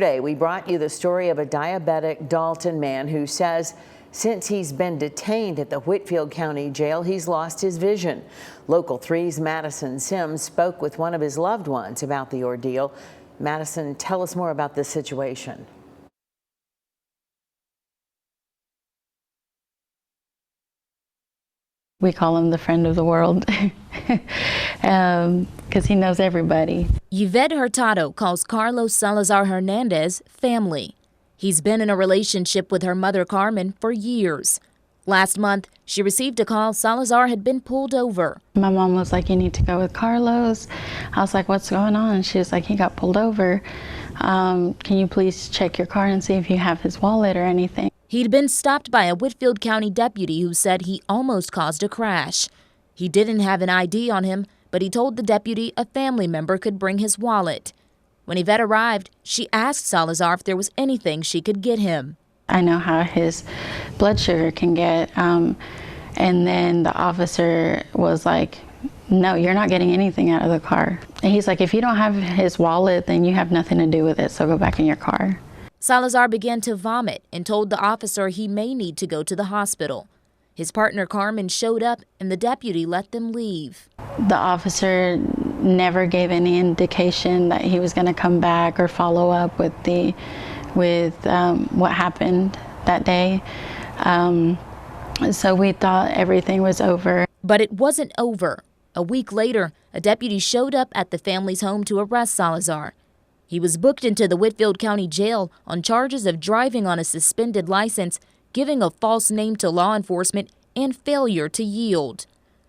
Today, we brought you the story of a diabetic Dalton man who says since he's been detained at the Whitfield County Jail, he's lost his vision. Local 3's Madison Sims spoke with one of his loved ones about the ordeal. Madison, tell us more about this situation. We call him the friend of the world because he knows everybody. Yvette Hurtado calls Carlos Salazar Hernandez family. He's been in a relationship with her mother Carmen for years. Last month, she received a call Salazar had been pulled over. My mom was like, "You need to go with Carlos." I was like, "What's going on?" And she was like, "He got pulled over. Can you please check your car and see if you have his wallet or anything?" He'd been stopped by a Whitfield County deputy who said he almost caused a crash. He didn't have an ID on him, but he told the deputy a family member could bring his wallet. When Yvette arrived, she asked Salazar if there was anything she could get him. I know how his blood sugar can get, and then the officer was like, "No, you're not getting anything out of the car." And he's like, "If you don't have his wallet, then you have nothing to do with it, so go back in your car." Salazar began to vomit and told the officer he may need to go to the hospital. His partner Carmen showed up and the deputy let them leave. The officer never gave any indication that he was going to come back or follow up with what happened that day. So we thought everything was over. But it wasn't over. A week later, a deputy showed up at the family's home to arrest Salazar. He was booked into the Whitfield County Jail on charges of driving on a suspended license, giving a false name to law enforcement, and failure to yield.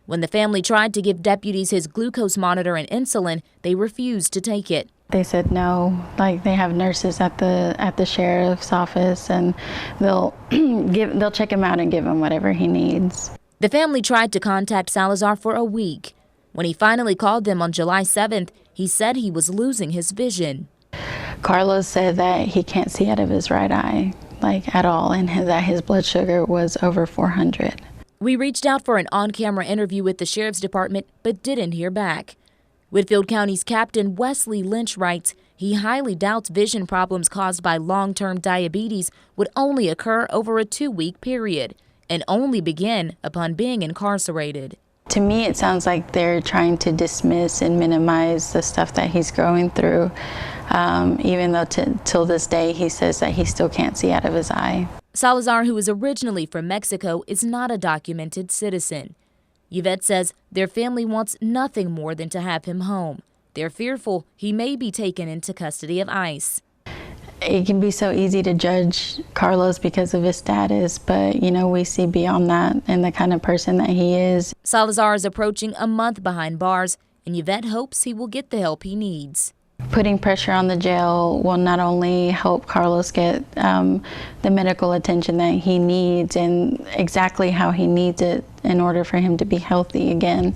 When the family tried to give deputies his glucose monitor and insulin, they refused to take it. They said no, like they have nurses at the sheriff's office, and they'll check him out and give him whatever he needs. The family tried to contact Salazar for a week. When he finally called them on July 7th, he said he was losing his vision. Carlos said that he can't see out of his right eye, like at all, and that his blood sugar was over 400. We reached out for an on-camera interview with the sheriff's department, but didn't hear back. Whitfield County's Captain Wesley Lynch writes he highly doubts vision problems caused by long-term diabetes would only occur over a 2-week period and only begin upon being incarcerated. To me, it sounds like they're trying to dismiss and minimize the stuff that he's going through, even though till this day he says that he still can't see out of his eye. Salazar, who is originally from Mexico, is not a documented citizen. Yvette says their family wants nothing more than to have him home. They're fearful he may be taken into custody of ICE. It can be so easy to judge Carlos because of his status, but we see beyond that and the kind of person that he is. Salazar is approaching a month behind bars, and Yvette hopes he will get the help he needs. Putting pressure on the jail will not only help Carlos get the medical attention that he needs and exactly how he needs it in order for him to be healthy again,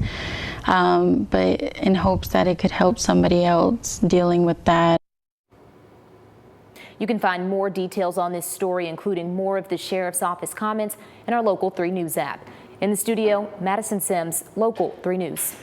but in hopes that it could help somebody else dealing with that. You can find more details on this story, including more of the Sheriff's Office comments, in our Local 3 News app. In the studio, Madison Sims, Local 3 News.